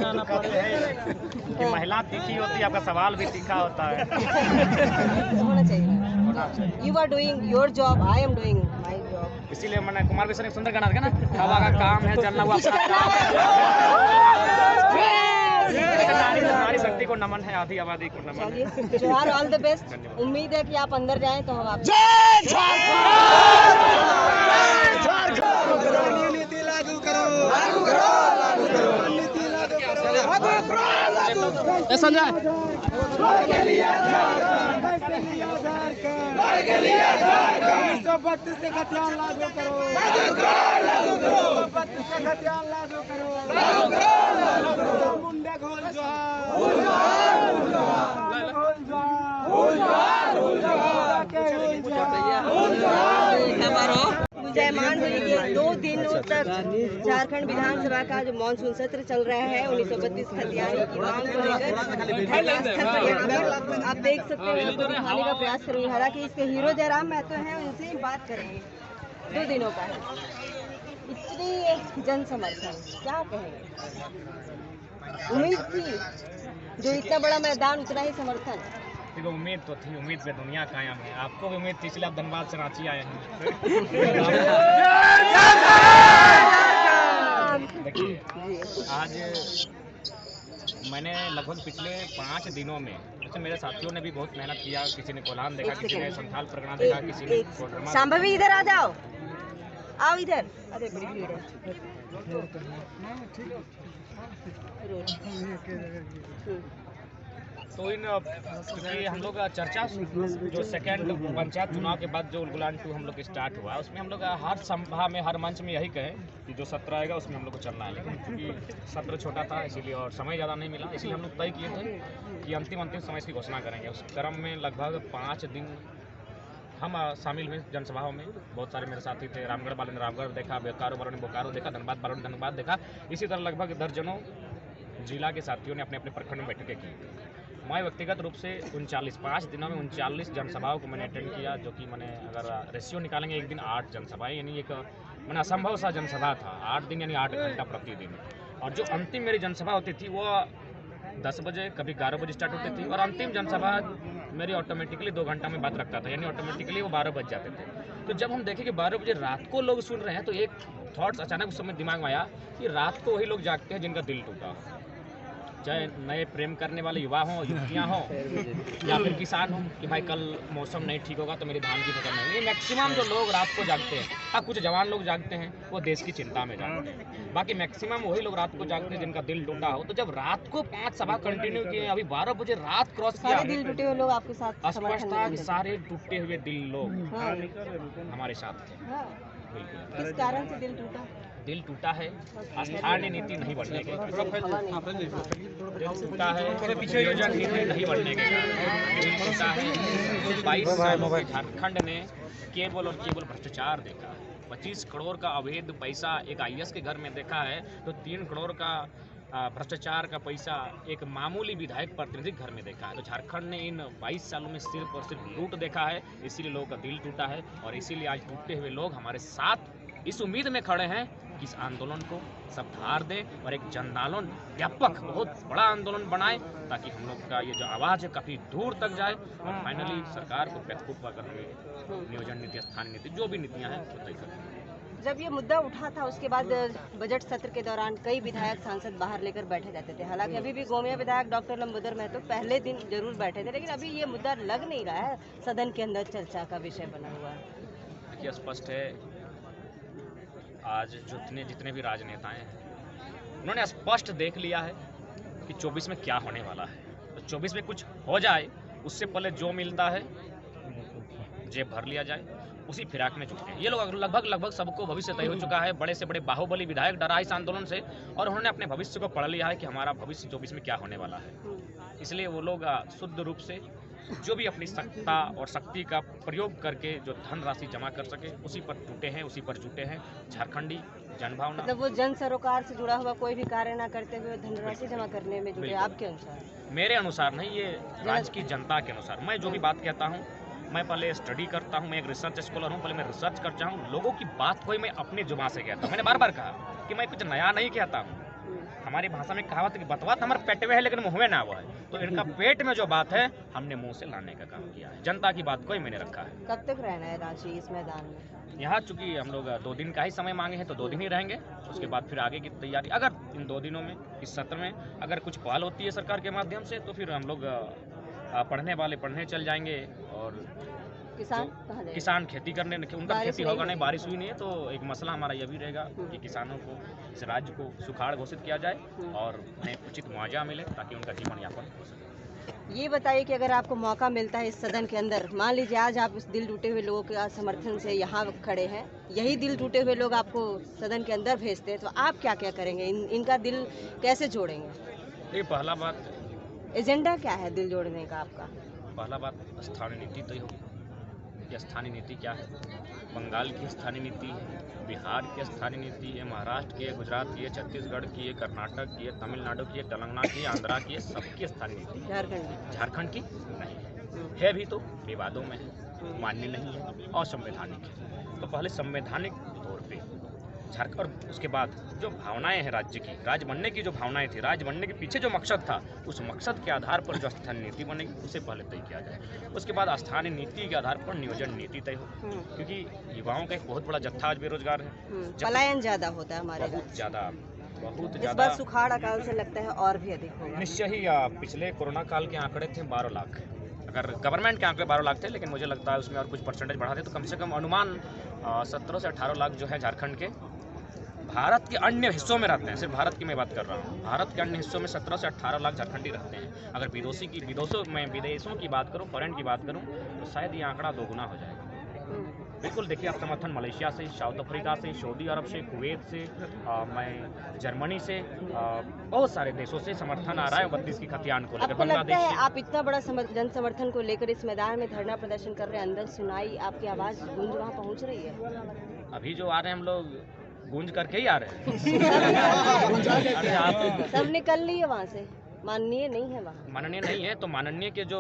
बनाना पड़ेगा कि महिला तीखी होती है, आपका सवाल भी तीखा होता है। होना चाहिए। You are doing your job, I am doing my job. इसीलिए मैंने कुमार विश्व ने एक सुंदर गाना था ना, हवा का काम है चलना, वो अपना काम है। नारी शक्ति को नमन है, आधी आबादी को नमन है। चलिए, जोहार, ऑल द बेस्ट। उम्मीद है कि आप अंदर जाएं तो हम आप नीति लागू करो, लागू करो, लागू करो, नीति लागू करो। संजय से खतियान लागू करो, लागू करो, लागू करो, से खतियान लागू करो, लागू करो, लागू करो। मुंडे घोल जोहार, घोल जोहार, घोल जोहार, घोल जोहार, घोल जोहार। गुंजायमान होने के 2 दिनों तक झारखंड विधानसभा का जो मानसून सत्र चल रहा है 1932 खतियानी की मांग को लेकर आप देख सकते हैं। मैं उनको दिखाने का प्रयास करूंगी, हालांकि इसके हीरो जयराम महतो हैं, उनसे ही बात करेंगे। 2 दिनों का है, इतनी जन समर्थन, क्या कहेंगे? उम्मीद थी जो इतना बड़ा मैदान उतना ही समर्थन? देखो, उम्मीद तो थी, उम्मीद पे दुनिया कायम है। आपको भी उम्मीद थी, इसलिए आप धनबाद से रांची आए हैं। देखिए, आज मैंने लगभग पिछले 5 दिनों में, जैसे मेरे साथियों ने भी बहुत मेहनत किया, किसी ने कोल्हान देखा, किसी ने संथाल परगना देखा, किसी ने कोडरमा। शांभवी इधर आ जाओ, आओ इधर। अरे बड़ी भीड़ है। तो इन क्योंकि हम लोग का चर्चा जो सेकेंड पंचायत चुनाव के बाद जो उलगुलान 2 हम लोग स्टार्ट हुआ, उसमें हम लोग हर सभा में, हर मंच में यही कहें कि जो सत्र आएगा उसमें हम लोग को चलना है। लेकिन क्योंकि सत्र छोटा था इसीलिए और समय ज़्यादा नहीं मिला, इसलिए हम लोग तय किए थे कि अंतिम समय की घोषणा करेंगे। उस क्रम में लगभग 5 दिन हम शामिल हुए जनसभाओं में। बहुत सारे मेरे साथी थे, रामगढ़ वालों ने रामगढ़ देखा, बोकारो वालों ने बोकारो देखा, धनबाद वालों ने धनबाद देखा। इसी तरह लगभग दर्जनों जिला के साथियों ने अपने अपने प्रखंड में बैठकें की। मैं व्यक्तिगत रूप से 5 दिनों में 39 जनसभाओं को मैंने अटेंड किया, जो कि मैंने अगर रेशियो निकालेंगे एक दिन 8 जनसभाएं, यानी एक मैंने असंभव सा जनसभा था। 8 दिन यानी 8 घंटा प्रतिदिन। और जो अंतिम मेरी जनसभा होती थी वो 10 बजे, कभी 11 बजे स्टार्ट होती थी, और अंतिम जनसभा मेरी ऑटोमेटिकली 2 घंटा में बात रखता था, यानी ऑटोमेटिकली वो 12 बज जाते थे। तो जब हम देखें कि 12 बजे रात को लोग सुन रहे हैं, तो एक थॉट्स अचानक उस समय दिमाग में आया कि रात को वही लोग जागते हैं जिनका दिल टूटा, चाहे नए प्रेम करने वाले युवा हों, युवतियाँ हों, या फिर किसान हों कि भाई कल मौसम नहीं ठीक होगा तो मेरी धान की फसल नहीं। ये मैक्सिमम जो लोग रात को जागते हैं, हाँ कुछ जवान लोग जागते हैं, वो देश की चिंता में जागते हैं। बाकी मैक्सिमम वही लोग रात को जागते हैं जिनका दिल टूटा हो। तो जब रात को 5 सभा कंटिन्यू किए, अभी 12 बजे रात क्रॉस किया, सारे दिल टूटे हुए लोग आपके साथ स्पष्ट था कि सारे टूटे हुए दिल लोग हमारे साथ थे। बिल्कुल। किस कारण से दिल टूटा? दिल टूटा है स्थानीय नीति नहीं बढ़ने के, दिल टूटा है नियोजन नीति नहीं बढ़ने के कारण, दिल टूटा है 22 सालों में झारखंड ने केवल और केवल भ्रष्टाचार देखा। 25 करोड़ का अवैध पैसा एक IAS के घर में देखा है, तो 3 करोड़ का भ्रष्टाचार का पैसा एक मामूली विधायक प्रतिनिधि घर में देखा है। तो झारखंड ने इन 22 सालों में सिर्फ और सिर्फ लूट देखा है, इसीलिए लोगों का दिल टूटा है। और इसीलिए आज टूटे हुए लोग हमारे साथ इस उम्मीद में खड़े हैं कि इस आंदोलन को सब धार दें और एक जन आंदोलन व्यापक बहुत बड़ा आंदोलन बनाएं, ताकि हम लोग का ये जो आवाज़ है काफ़ी दूर तक जाए और फाइनली सरकार को बेवकूफ़ करके नियोजन नीति, स्थानीय नीति, जो भी नीतियाँ हैं वो तय करें। जब ये मुद्दा उठा था उसके बाद बजट सत्र के दौरान कई विधायक सांसद बाहर लेकर बैठे जाते थे। हालांकि अभी भी गोमिया विधायक डॉक्टर लंबोदर महतो पहले दिन जरूर बैठे थे, लेकिन अभी ये मुद्दा लग नहीं रहा है सदन के अंदर चर्चा का विषय बना हुआ है। देखिए, स्पष्ट है आज जितने भी राजनेता हैं उन्होंने स्पष्ट देख लिया है कि 24 में क्या होने वाला है। तो 24 में कुछ हो जाए उससे पहले जो मिलता है जेब भर लिया जाए, उसी फिराक में जुटे हैं ये लोग। लगभग सबको भविष्य तय हो चुका है। बड़े से बड़े बाहुबली विधायक डरा इस आंदोलन से, और उन्होंने अपने भविष्य को पढ़ लिया है कि हमारा भविष्य 24 में क्या होने वाला है। इसलिए वो लोग शुद्ध रूप से जो भी अपनी सत्ता और शक्ति का प्रयोग करके जो धनराशि जमा कर सके उसी पर टूटे हैं, उसी पर जुटे हैं। झारखंडी जनभावना, मतलब वो जन सरोकार से जुड़ा हुआ कोई भी कार्य ना करते हुए धनराशि जमा करने में जुटे। आपके अनुसार? मेरे अनुसार नहीं, ये राज्य की जनता के अनुसार। मैं जो भी बात कहता हूँ, मैं पहले स्टडी करता हूँ, मैं एक रिसर्च स्कॉलर हूँ, पहले मैं रिसर्च करता हूँ, लोगों की बात को ही मैं अपनी जुबान से कहता हूँ। मैंने बार बार कहा कि मैं कुछ नया नहीं कहता हूँ, हमारी भाषा में कहावत है कि बतवात हमारे पेट में है लेकिन मुँह में ना हुआ है। तो इनका पेट में जो बात है हमने मुंह से लाने का काम किया है। जनता की बात को ही मैंने रखा है। कब तक रहना है रांची इस मैदान में? यहाँ चूंकि हम लोग 2 दिन का ही समय मांगे हैं तो 2 दिन ही रहेंगे। उसके बाद फिर आगे की तैयारी, अगर इन 2 दिनों में, इस सत्र में अगर कुछ पहल होती है सरकार के माध्यम से तो फिर हम लोग पढ़ने वाले पढ़ने चल जाएंगे। और किसान कहाँ जाएंगे? किसान खेती करने, उनका बारिश खेती नहीं होगा हुई। नहीं, बारिश हुई नहीं है तो एक मसला हमारा यह भी रहेगा कि किसानों को, इस राज्य को सुखाड़ घोषित किया जाए और उन्हें उचित मुआवजा मिले ताकि उनका जीवन यापन हो सके। ये बताइए कि अगर आपको मौका मिलता है इस सदन के अंदर, मान लीजिए आज आप इस दिल टूटे हुए लोगों के समर्थन से यहाँ खड़े हैं, यही दिल टूटे हुए लोग आपको सदन के अंदर भेजते हैं, तो आप क्या क्या करेंगे? इनका दिल कैसे जोड़ेंगे? ये पहला बात, एजेंडा क्या है दिल जोड़ने का आपका? पहला बात स्थानीय नीति तय होगी। ये स्थानीय नीति क्या है? बंगाल की स्थानीय नीति है, बिहार की स्थानीय नीति है, महाराष्ट्र की है, गुजरात की है, छत्तीसगढ़ की है, कर्नाटक की है, तमिलनाडु की है, तेलंगाना की है, आंध्रा की है, सबकी स्थानीय नीति है। झारखंड की नहीं है भी तो विवादों में है, मान्य नहीं है और संवैधानिक है। तो पहले संवैधानिक तौर पे झारखंड, और उसके बाद जो भावनाएं हैं राज्य की, राज्य बनने की जो भावनाएं थी, राज्य बनने के पीछे जो मकसद था, उस मकसद के आधार पर जो स्थानीय नीति बनेगी उसे पहले तय किया जाए। उसके बाद स्थानीय नीति के आधार पर नियोजन नीति तय हो, क्योंकि युवाओं का एक बहुत बड़ा जत्था आज बेरोजगार है। पलायन ज्यादा होता है हमारे बहुत ज़्यादा इस बार सुखाड़ अकाल से लगता है और भी अधिक होगा। निश्चय ही पिछले कोरोना काल के आंकड़े थे 12 लाख, अगर गवर्नमेंट के आंकड़े 12 लाख थे, लेकिन मुझे लगता है उसमें और कुछ परसेंटेज बढ़ा दे तो कम से कम अनुमान 17 से 18 लाख जो है झारखंड के भारत के अन्य हिस्सों में रहते हैं। सिर्फ भारत की मैं बात कर रहा हूँ, भारत के अन्य हिस्सों में 17 से 18 लाख झारखंडी रहते हैं। अगर विदेशों की बात करूँ, फॉरेन की बात करूँ तो शायद ये आंकड़ा 2 गुना हो जाएगा। बिल्कुल देखिए, आप समर्थन मलेशिया से, साउथ अफ्रीका से, सऊदी अरब से, कुवैत से, मैं जर्मनी से, बहुत सारे देशों से समर्थन आ रहा है 32 की खतियान को लेकर। आपको लगता बांग्लादेश है से आप इतना बड़ा जन समर्थन को लेकर इस मैदान में धरना प्रदर्शन कर रहे हैं, अंदर सुनाई आपकी आवाज़ गूंज वहाँ पहुँच रही है? अभी जो आ रहे हैं हम लोग गूंज करके ही आ रहे हैं। अरे आप सब निकल लिए वहाँ से, माननीय नहीं है वहाँ? माननीय नहीं है तो माननीय के जो,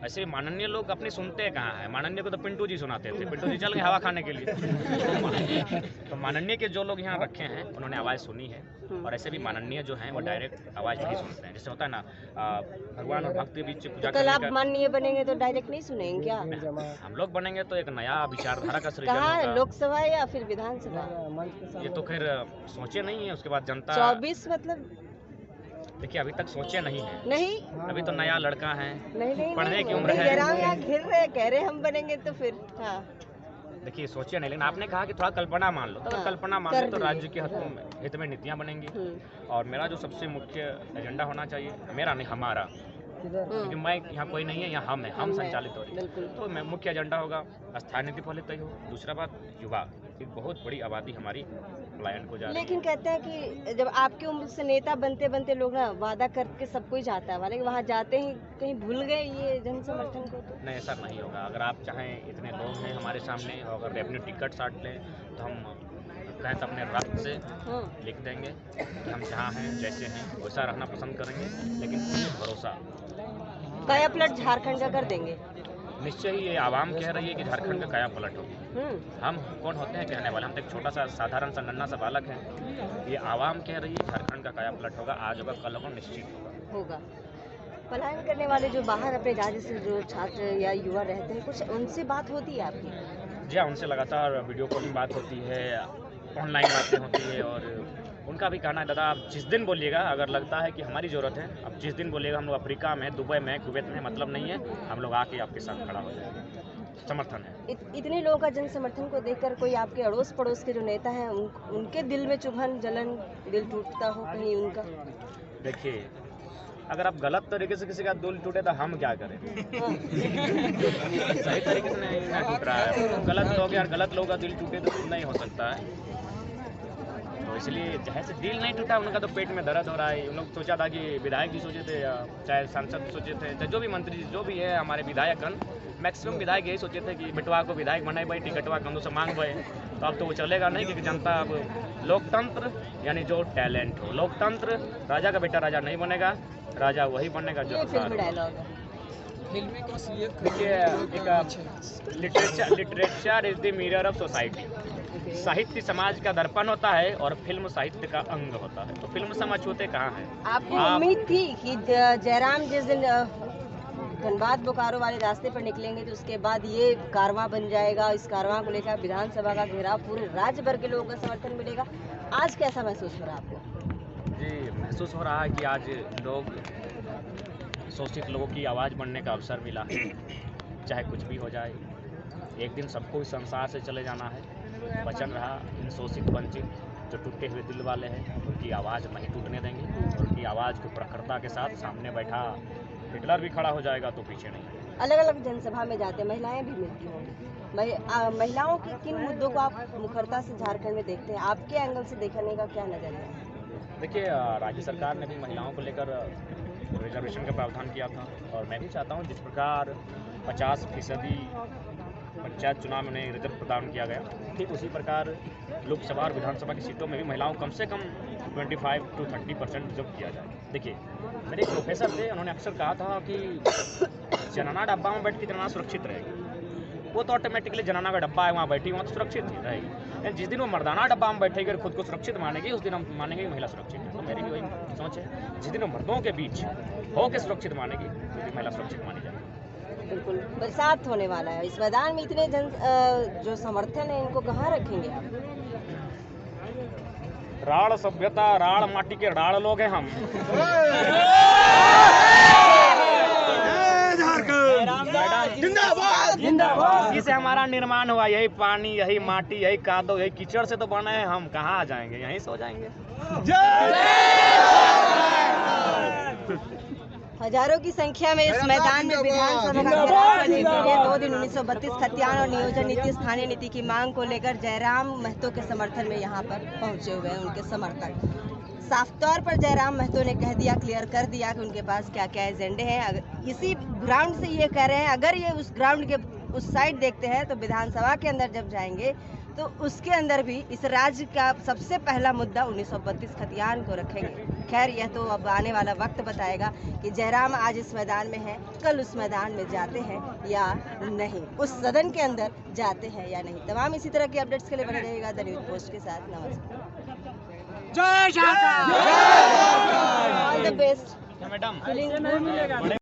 ऐसे माननीय लोग अपने सुनते कहाँ है? माननीय को तो पिंटू जी सुनाते थे, पिंटू जी चल गए हवा खाने के लिए। तो माननीय के जो लोग यहाँ रखे हैं उन्होंने आवाज़ सुनी है, और ऐसे भी माननीय जो हैं वो डायरेक्ट आवाज़ नहीं सुनते हैं। जैसे होता है ना, भगवान और भक्त के बीच पूजा कल आप करने का। माननीय बनेंगे तो डायरेक्ट नहीं सुनेंगे क्या? हम लोग बनेंगे तो एक नया विचारधारा का सृजन कहाँ, होगा। लोकसभा या फिर विधानसभा? ये तो खैर सोचे नहीं है, उसके बाद जनता 24 मतलब देखिए अभी तक सोचे नहीं है, नहीं अभी तो नया लड़का है, नहीं पढ़ने की उम्र है। जयराम यहाँ घिर रहे, कह रहे हम बनेंगे तो फिर हाँ देखिए सोचे नहीं, लेकिन आपने कहा कि थोड़ा कल्पना मान लो, तो अगर हाँ, कल्पना मान कर लो तो लिए। राज्य के हित में नीतियाँ बनेंगी। और मेरा जो सबसे मुख्य एजेंडा होना चाहिए, मेरा नहीं हमारा, क्योंकि मैं यहाँ कोई नहीं है, यहाँ हम है, हम संचालित हो रहे हैं। बिल्कुल। तो मैं मुख्य एजेंडा होगा स्थानीय नीति पहले तय हो। दूसरा बात, युवा, एक बहुत बड़ी आबादी हमारी पलायन को जा रही है। लेकिन कहते हैं कि जब आपकी उम्र से नेता बनते बनते लोग ना वादा करके सब कोई जाता है, लेकिन वहाँ जाते ही कहीं भूल गए ये जन समर्थन को। तो नहीं, ऐसा नहीं होगा। अगर आप चाहें, इतने लोग हैं हमारे सामने, और अगर रेवेन्यू टिकट साट लें तो हम कहें तो अपने रक्त से लिख देंगे कि हम जहाँ हैं, जैसे हैं वैसा रहना पसंद करेंगे, लेकिन भरोसा काया पलट झारखंड का कर देंगे। निश्चय ही ये आवाम कह रही है कि झारखंड का काया पलट होगी। हम कौन होते हैं कहने वाले? हम तो एक छोटा सा साधारण सा नन्हा सा बालक है। ये आवाम कह रही है झारखंड का काया पलट होगा, आज होगा कल होगा, निश्चित होगा। पलायन करने वाले जो बाहर अपने राज्य से जो छात्र या युवा रहते हैं, कुछ उनसे बात होती है आपकी? जी हाँ, उनसे लगातार वीडियो कॉलिंग बात होती है, ऑनलाइन बातें होती है, और उनका भी कहना है, दादा आप जिस दिन बोलिएगा, अगर लगता है कि हमारी ज़रूरत है, अब जिस दिन बोलिएगा, हम लोग अफ्रीका में, दुबई में, कुवैत में, मतलब नहीं है, हम लोग आके आपके साथ खड़ा हो जाएंगे। समर्थन है। इतने लोगों का जन समर्थन को देखकर कोई आपके अड़ोस पड़ोस के जो नेता हैं उनके दिल में चुभन, जलन, दिल टूटता हो कहीं उनका? देखिए, अगर आप गलत तरीके से किसी का दिल टूटे तो हम क्या करें? सही तरीके से नहीं टूट रहा है, गलत लोग यार, गलत लोगों का दिल टूटे तो नहीं हो सकता है। तो इसलिए जैसे दिल नहीं टूटा, उनका तो पेट में दर्द हो रहा है। उन लोग सोचा था कि विधायक भी सोचे थे, चाहे सांसद सोचे थे, चाहे जो भी मंत्री जो भी है हमारे विधायकगण, मैक्सिमम विधायक यही सोचे थे कि बेटवा को विधायक बनाए भाई, टिकटवा कंधों से मांग भाई। तो अब तो वो चलेगा नहीं, क्योंकि जनता अब लोकतंत्र यानी जो टैलेंट हो, लोकतंत्र, राजा का बेटा राजा नहीं बनेगा, राजा वही बनेगा जो फिल्मी डायलॉग है। देखिए, literature is the mirror of society. साहित्य समाज का दर्पण होता है और फिल्म साहित्य का अंग होता है। तो फिल्म समझ होते कहाँ है? आपको उम्मीद थी कि जयराम जिस दिन धनबाद बोकारो वाले रास्ते पर निकलेंगे तो उसके बाद ये कारवां बन जाएगा, इस कारवां को लेकर विधानसभा का घेराव पूरे राज्य भर के लोगों का समर्थन मिलेगा, आज कैसा महसूस हो रहा है आपको? जी, महसूस हो रहा है कि आज लोग शोषित लोगों की आवाज़ बनने का अवसर मिला है। चाहे कुछ भी हो जाए, एक दिन सबको इस संसार से चले जाना है। वचन रहा, इन शोषित वंचित जो टूटे हुए दिल वाले हैं उनकी आवाज़ नहीं टूटने देंगे और उनकी आवाज़ को प्रखरता के साथ सामने बैठा हिटलर भी खड़ा हो जाएगा तो पीछे नहीं। अलग अलग जनसभा में जाते हैं, महिलाएं भी मिलती होंगी, महिलाओं के किन मुद्दों को आप मुखरता से झारखंड में देखते हैं? आपके एंगल से देखने का क्या नजरिया है? देखिए, राज्य सरकार ने भी महिलाओं को लेकर रिजर्वेशन का प्रावधान किया था और मैं भी चाहता हूं जिस प्रकार 50% पंचायत चुनाव में उन्हें रिजर्व प्रदान किया गया, ठीक उसी प्रकार लोकसभा और विधानसभा की सीटों में भी महिलाओं को कम से कम 25 to 30% रिजर्व किया जाए। देखिए, मेरे एक प्रोफेसर थे, उन्होंने अक्सर कहा था कि जनाना डब्बा में बैठ के जनाना सुरक्षित रहेगी। वो तो ऑटोमेटिकली जनाना का डब्बा है, वहाँ बैठी वहाँ तो सुरक्षित ही रहेगी, लेकिन जिस दिन वो मर्दाना डब्बा में बैठेगी और खुद को सुरक्षित मानेगी उस दिन हम मानेंगे कि महिला सुरक्षित है। तो मेरी भी वही सोच है, जिस दिन वो मर्दों के बीच होकर सुरक्षित मानेगी उस दिन महिला सुरक्षित मानी जाएगी। बिल्कुल, बरसात होने वाला है, इस मैदान में इतने जो समर्थन है इनको कहाँ रखेंगे आप? राड़ सभ्यता, राड़ माटी के राड़ लोग हैं हम। जिंदाबाद जिंदाबाद। इसी से हमारा निर्माण हुआ, यही पानी, यही माटी, यही कादो, यही कीचड़ से तो बने हैं हम। कहाँ आ जाएंगे, यहीं से हो जाएंगे। हजारों की संख्या में इस मैदान में विधानसभा का घेराव करने के लिए 2 दिन 1932 खतियान और नियोजन नीति, स्थानीय नीति की मांग को लेकर जयराम महतो के समर्थन में यहाँ पर पहुंचे हुए हैं उनके समर्थक। साफ तौर पर जयराम महतो ने कह दिया, क्लियर कर दिया कि उनके पास क्या क्या एजेंडे हैं। इसी ग्राउंड से ये कह रहे हैं, अगर ये उस ग्राउंड के उस साइड देखते हैं तो विधानसभा के अंदर जब जाएंगे तो उसके अंदर भी इस राज्य का सबसे पहला मुद्दा 1932 खतियान को रखेंगे। खैर, यह तो अब आने वाला वक्त बताएगा कि जयराम आज इस मैदान में है, कल उस मैदान में जाते हैं या नहीं, उस सदन के अंदर जाते हैं या नहीं। तमाम इसी तरह के अपडेट्स के लिए बने रहिएगा द न्यूज़ पोस्ट के साथ। नमस्कार, all the best madam. Feeling